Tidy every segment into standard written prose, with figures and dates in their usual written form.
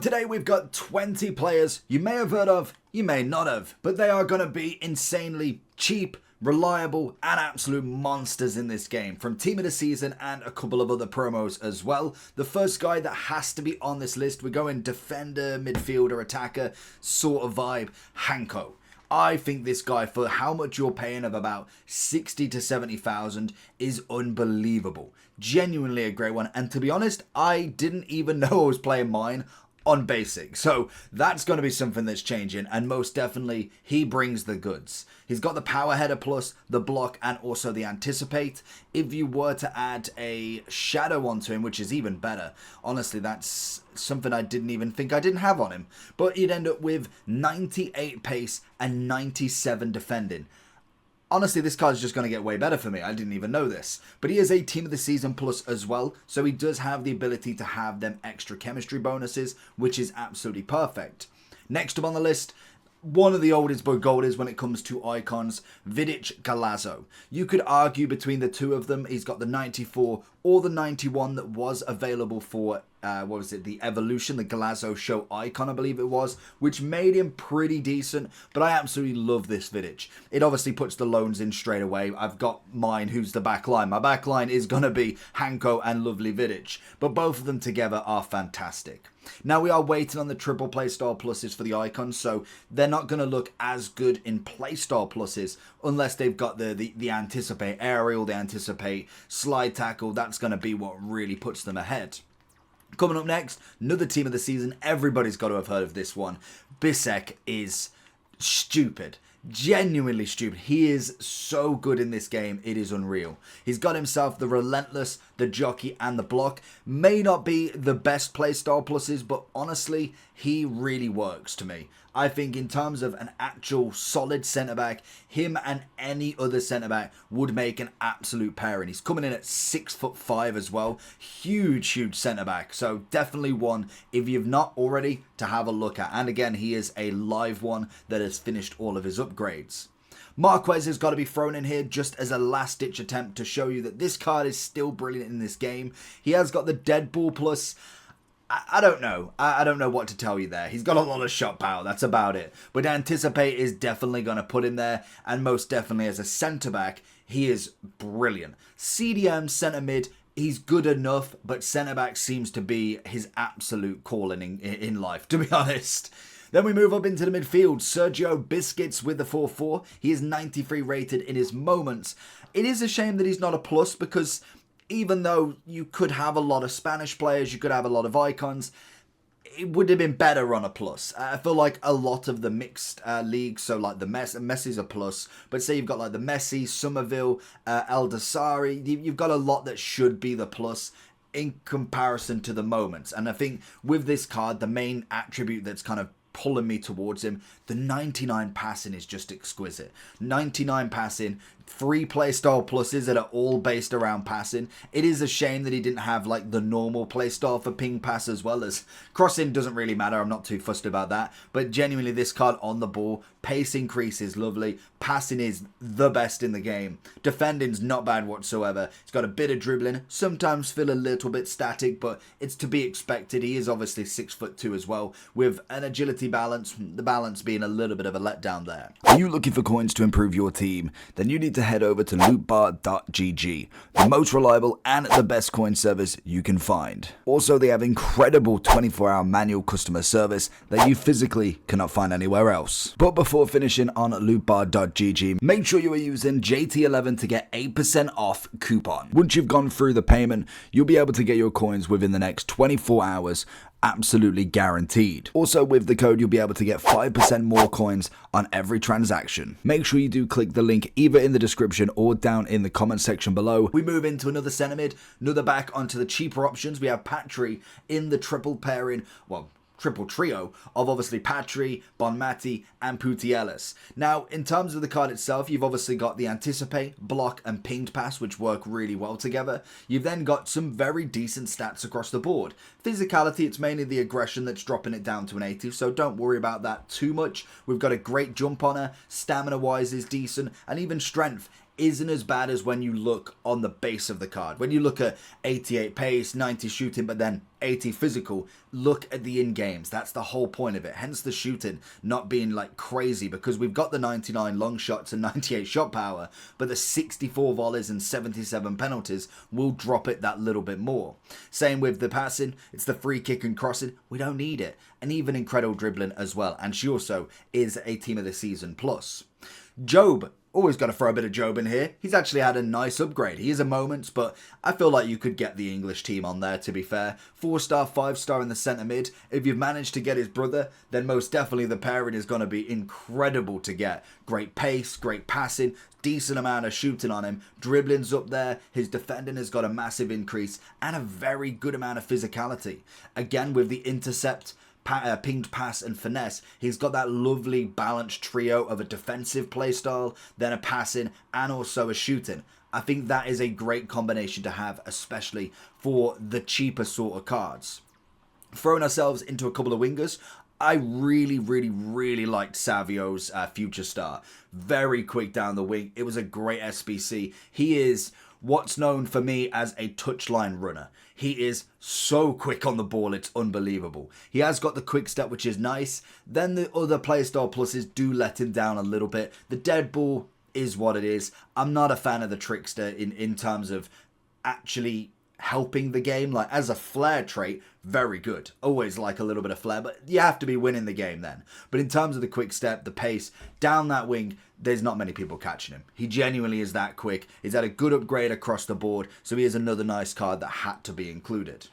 today we've got 20 players you may have heard of, you may not have, but they are going to be insanely cheap, reliable and absolute monsters in this game, from team of the season and a couple of other promos as well. The first guy that has to be on this list, we're going defender, midfielder, attacker sort of vibe, Hanko. I think this guy, for how much you're paying of about 60 to 70,000, is unbelievable. Genuinely a great one, and to be honest, I didn't even know I was playing mine on basic, so that's going to be something that's changing, and most definitely he brings the goods. He's got the power header plus the block and also the anticipate. If you were to add a shadow onto him, which is even better, honestly that's something I didn't even think I didn't have on him, but you'd end up with 98 pace and 97 defending. Honestly, this card's just going to get way better for me. I didn't even know this. But he is a team of the season plus as well. So he does have the ability to have them extra chemistry bonuses, which is absolutely perfect. Next up on the list, one of the oldest but goldies when it comes to icons, Vidic Golazo. You could argue between the two of them. He's got the 94 or the 91 that was available for the Evolution, the Golazo show icon, I believe it was, which made him pretty decent, but I absolutely love this Vidic. It obviously puts the loans in straight away. I've got mine, who's the back line. My back line is going to be Hanko and lovely Vidic, but both of them together are fantastic. Now we are waiting on the triple playstyle pluses for the icons, so they're not going to look as good in playstyle pluses unless they've got the anticipate aerial, the anticipate slide tackle. That's going to be what really puts them ahead. Coming up next, another team of the season. Everybody's got to have heard of this one. Bisek is stupid. Genuinely stupid. He is so good in this game, it is unreal. He's got himself the Relentless, the Jockey and the Block. May not be the best playstyle pluses, but honestly, he really works to me. I think in terms of an actual solid centre-back, him and any other centre-back would make an absolute pairing. He's coming in at 6'5" as well. Huge centre-back. So definitely one, if you've not already, to have a look at. And again, he is a live one that has finished all of his upgrades. Marquez has got to be thrown in here just as a last-ditch attempt to show you that this card is still brilliant in this game. He has got the Deadpool plus. I don't know. I don't know what to tell you there. He's got a lot of shot power. That's about it. But Anticipate is definitely going to put him there. And most definitely as a centre-back, he is brilliant. CDM, centre-mid, he's good enough. But centre-back seems to be his absolute calling in life, to be honest. Then we move up into the midfield. Sergio Busquets with the 4-4. He is 93 rated in his moments. It is a shame that he's not a plus because even though you could have a lot of Spanish players, you could have a lot of icons, it would have been better on a plus. I feel like a lot of the mixed leagues, so like the Messi's a plus, but say you've got like the Messi, Somerville, El Dasari, you've got a lot that should be the plus in comparison to the moments. And I think with this card, the main attribute that's kind of pulling me towards him, the 99 passing is just exquisite. 99 passing, 3 playstyle pluses that are all based around passing. It is a shame that he didn't have like the normal playstyle for ping pass as well, as crossing doesn't really matter. I'm not too fussed about that, but genuinely this card on the ball, pace increase is lovely, passing is the best in the game, defending's not bad whatsoever. It's got a bit of dribbling, sometimes feel a little bit static, but it's to be expected. He is obviously 6'2" as well, with an agility balance, the balance being a little bit of a letdown there. Are you looking for coins to improve your team? Then you need to head over to lootbar.gg, the most reliable and the best coin service you can find. Also, they have incredible 24-hour manual customer service that you physically cannot find anywhere else. But before finishing on lootbar.gg, make sure you are using JT11 to get 8% off coupon. Once you've gone through the payment, you'll be able to get your coins within the next 24 hours, absolutely guaranteed. Also, with the code, you'll be able to get 5% more coins on every transaction. Make sure you do click the link either in the description or down in the comment section below. We move into another centre mid, another back onto the cheaper options. We have Patry in the triple pairing, triple trio of obviously Patry, Bonmati and Putellas. Now, in terms of the card itself, you've obviously got the Anticipate, Block and Pinged Pass, which work really well together. You've then got some very decent stats across the board. Physicality, it's mainly the aggression that's dropping it down to an 80, so don't worry about that too much. We've got a great jump on her, stamina wise is decent, and even strength isn't as bad as when you look on the base of the card. When you look at 88 pace, 90 shooting, but then 80 physical, look at the in-games. That's the whole point of it. Hence the shooting not being like crazy, because we've got the 99 long shots and 98 shot power, but the 64 volleys and 77 penalties will drop it that little bit more. Same with the passing. It's the free kick and crossing. We don't need it. And even incredible dribbling as well. And she also is a Team of the Season plus. Jobe. Always got to throw a bit of Jobe in here. He's actually had a nice upgrade. He is a moments, but I feel like you could get the English team on there, to be fair. 4-star, 5-star in the centre mid. If you've managed to get his brother, then most definitely the pairing is going to be incredible to get. Great pace, great passing, decent amount of shooting on him. Dribbling's up there. His defending has got a massive increase and a very good amount of physicality. Again, with the intercept, pinged pass and finesse, he's got that lovely balanced trio of a defensive playstyle, then a passing and also a shooting. I think that is a great combination to have, especially for the cheaper sort of cards. Throwing ourselves into a couple of wingers, I really liked Savio's Future Star. Very quick down the wing. It was a great SBC. He is what's known for me as a touchline runner. He is so quick on the ball, it's unbelievable. He has got the quick step, which is nice. Then the other playstyle pluses do let him down a little bit. The dead ball is what it is. I'm not a fan of the trickster in terms of actually helping the game. Like, as a flair trait, very good. Always like a little bit of flair, but you have to be winning the game then. But in terms of the quick step, the pace, down that wing, there's not many people catching him. He genuinely is that quick. He's had a good upgrade across the board, so he is another nice card that had to be included.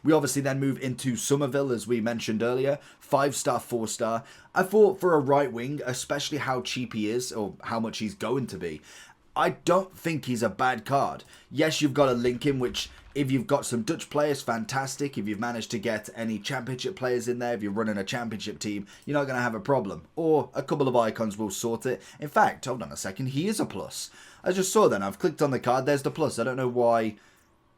We obviously then move into Somerville, as we mentioned earlier. 5-star, 4-star. I thought for a right wing, especially how cheap he is, or how much he's going to be, I don't think he's a bad card. Yes, you've got to link him, which if you've got some Dutch players, fantastic. If you've managed to get any championship players in there, if you're running a championship team, you're not going to have a problem. Or a couple of icons will sort it. In fact, hold on a second, he is a plus. I just saw that. I've clicked on the card. There's the plus. I don't know why.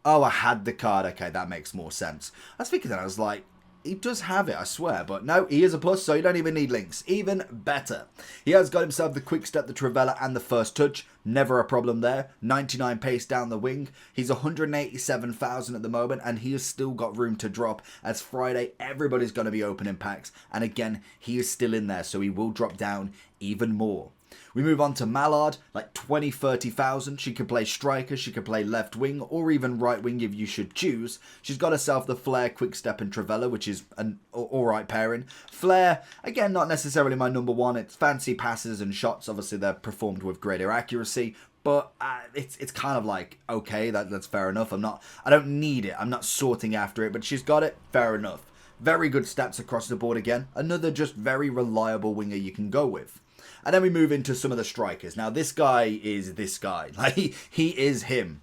Oh, I had the card. Okay, that makes more sense. I was thinking that. I was like, he does have it, I swear. But no, he is a plus, so you don't even need links. Even better. He has got himself the quick step, the Trivela, and the first touch. Never a problem there. 99 pace down the wing. He's 187,000 at the moment, and he has still got room to drop. As Friday, everybody's going to be opening packs. And again, he is still in there, so he will drop down even more. We move on to Mallard, like 20, 30,000. She could play striker, she could play left wing, or even right wing if you should choose. She's got herself the Flair, Quick Step, and Trivela, which is an alright pairing. Flair, again, not necessarily my number one. It's fancy passes and shots. Obviously, they're performed with greater accuracy. But it's kind of like, okay, that's fair enough. I don't need it. I'm not sorting after it, but she's got it. Fair enough. Very good stats across the board again. Another just very reliable winger you can go with. And then we move into some of the strikers. Now, this guy is this guy. Like, he is him.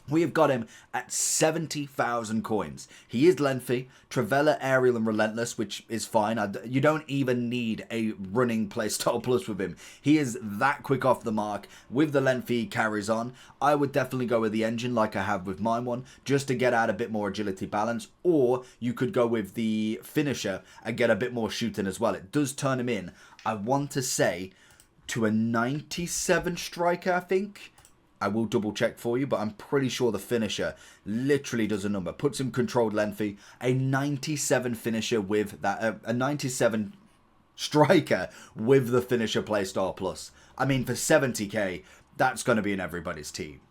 We have got him at 70,000 coins. He is lengthy, Trivela, aerial, and relentless, which is fine. You don't even need a running playstyle plus with him. He is that quick off the mark. With the lengthy, he carries on. I would definitely go with the engine like I have with mine one, just to get out a bit more agility balance. Or you could go with the finisher and get a bit more shooting as well. It does turn him in, I want to say, to a 97 striker, I think. I will double check for you, but I'm pretty sure the finisher literally does a number. Puts him controlled lengthy. A 97 finisher with that, a 97 striker with the finisher playstyle plus. I mean, for 70k, that's going to be in everybody's team.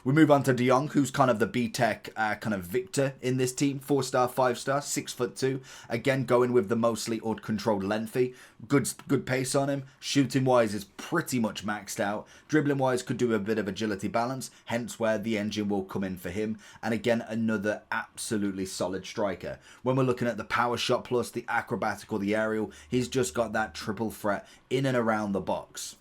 We move on to De Jong, who's kind of the B-Tech kind of victor in this team. 4-star, 5-star, 6'2". Again, going with the mostly controlled lengthy. Good pace on him. Shooting-wise is pretty much maxed out. Dribbling-wise could do a bit of agility balance, hence where the engine will come in for him. And again, another absolutely solid striker. When we're looking at the power shot plus, the acrobatic or the aerial, he's just got that triple threat in and around the box.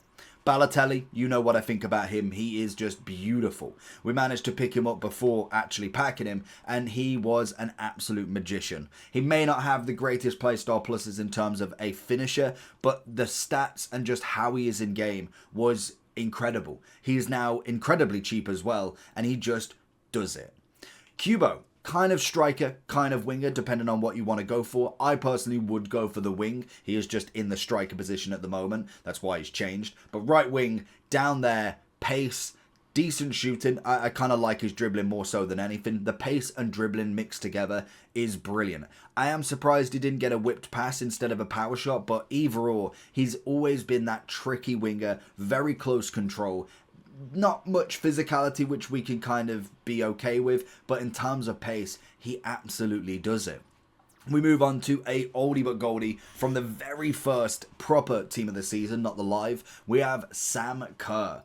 Balotelli, you know what I think about him. He is just beautiful. We managed to pick him up before actually packing him, and he was an absolute magician. He may not have the greatest playstyle pluses in terms of a finisher, but the stats and just how he is in game was incredible. He is now incredibly cheap as well, and he just does it. Kubo. Kind of striker, kind of winger, depending on what you want to go for. I personally would go for the wing. He is just in the striker position at the moment. That's why he's changed. But right wing, down there, pace, Decent shooting. I kind of like his dribbling more so than anything. The pace and dribbling mixed together is brilliant. I am surprised he didn't get a whipped pass instead of a power shot, but either or, he's always been that tricky winger, very close control. Not much physicality, which we can kind of be okay with, but in terms of pace, he absolutely does it. We move on to a oldie but goldie from the very first proper team of the season, not the live. We have Sam Kerr.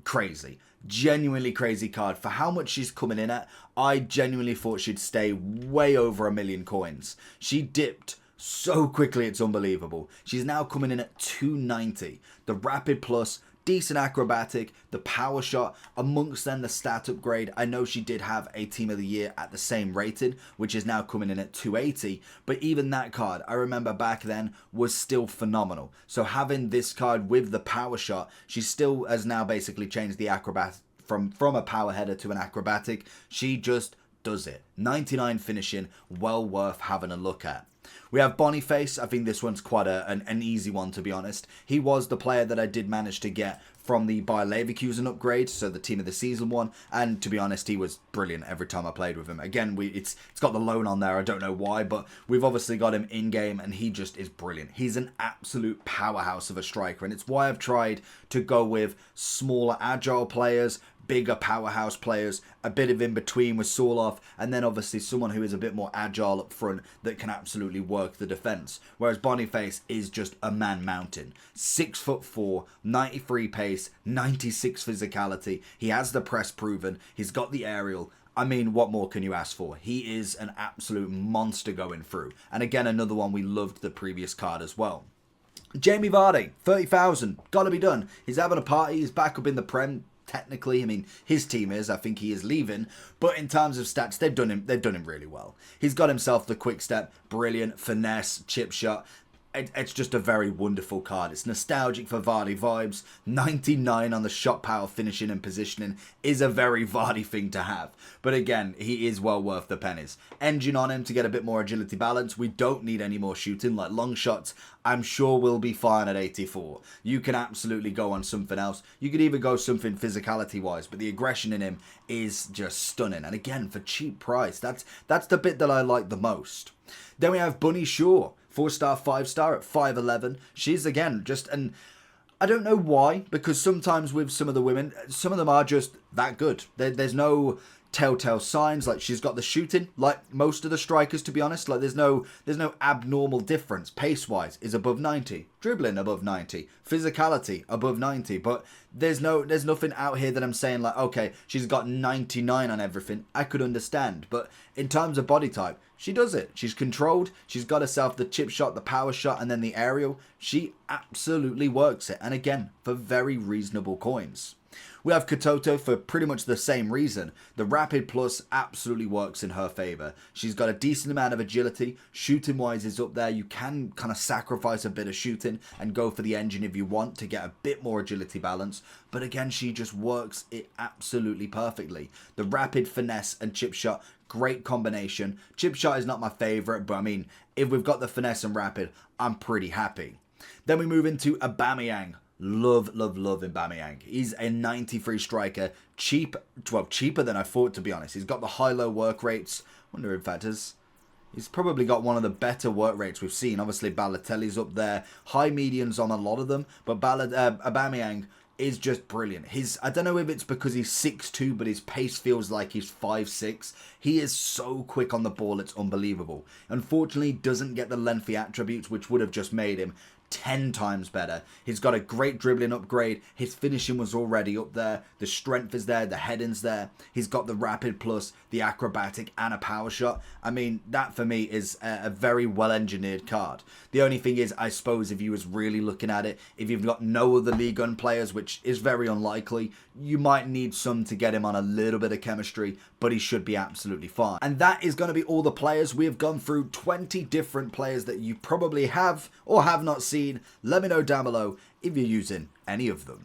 Crazy. Genuinely crazy card. For how much she's coming in at, I genuinely thought she'd stay way over 1 million coins. She dipped so quickly, it's unbelievable. She's now coming in at 290. The Rapid Plus, decent acrobatic, the power shot, amongst then the stat upgrade. I know she did have a team of the year at the same rating, which is now coming in at 280, but even that card, I remember back then, was still phenomenal. So having this card with the power shot, she still has now basically changed the acrobat from a power header to an acrobatic. She just does it. 99 finishing, well worth having a look at. We have Boniface. I think this one's quite an easy one, to be honest. He was the player that I did manage to get from the Bayer Leverkusen upgrade, so the team of the season one, and to be honest, he was brilliant every time I played with him. Again, it's got the loan on there, I don't know why, but we've obviously got him in-game, and he just is brilliant. He's an absolute powerhouse of a striker, and it's why I've tried to go with smaller, agile players, bigger powerhouse players, a bit of in between with Sorloth, and then obviously someone who is a bit more agile up front that can absolutely work the defense. Whereas Boniface is just a man mountain. 6'4", 93 pace, 96 physicality. He has the press proven. He's got the aerial. I mean, what more can you ask for? He is an absolute monster going through. And again, another one we loved the previous card as well. Jamie Vardy, 30,000. Gotta be done. He's having a party. He's back up in the Prem. Technically, I mean, his team is. I think he is leaving. But in terms of stats, they've done him really well. He's got himself the quick step, brilliant, finesse, chip shot. It's just a very wonderful card. It's nostalgic for Vardy vibes. 99 on the shot power, finishing and positioning is a very Vardy thing to have. But again, he is well worth the pennies. Engine on him to get a bit more agility balance. We don't need any more shooting like long shots. I'm sure we'll be fine at 84. You can absolutely go on something else. You could even go something physicality wise, but the aggression in him is just stunning. And again, for cheap price, that's the bit that I like the most. Then we have Bunny Shaw. 4-star, 5-star at 5'11". She's, again, just an... I don't know why, because sometimes with some of the women, some of them are just that good. There's no telltale signs. Like, she's got the shooting, like most of the strikers, to be honest. Like, there's no abnormal difference. Pace-wise is above 90. Dribbling above 90. Physicality above 90. But there's nothing out here that I'm saying like, okay, she's got 99 on everything. I could understand. But in terms of body type, she does it. She's controlled. She's got herself the chip shot, the power shot, and then the aerial. She absolutely works it. And again, for very reasonable coins. We have Katoto for pretty much the same reason. The Rapid Plus absolutely works in her favour. She's got a decent amount of agility. Shooting wise is up there. You can kind of sacrifice a bit of shooting and go for the engine if you want to get a bit more agility balance. But again, she just works it absolutely perfectly. The rapid finesse and chip shot, great combination. Chip shot is not my favourite, but I mean, if we've got the finesse and rapid, I'm pretty happy. Then we move into Aubameyang. Love Aubameyang. He's a 93 striker. Cheap, well, cheaper than I thought, to be honest. He's got the high-low work rates. I wonder, in fact, he's probably got one of the better work rates we've seen. Obviously, Balotelli's up there. High medians on a lot of them. But Aubameyang is just brilliant. I don't know if it's because he's 6'2", but his pace feels like he's 5'6". He is so quick on the ball, it's unbelievable. Unfortunately, doesn't get the lengthy attributes, which would have just made him 10 times better. He's got a great dribbling upgrade. His finishing was already up there. The strength is there. The heading's there. He's got the rapid plus, the acrobatic, and a power shot. I mean, that for me is a very well-engineered card. The only thing is, I suppose, if you was really looking at it, if you've got no other League One players, which is very unlikely, you might need some to get him on a little bit of chemistry, but he should be absolutely fine. And that is going to be all the players. We have gone through 20 different players that you probably have or have not seen. Let me know down below if you're using any of them.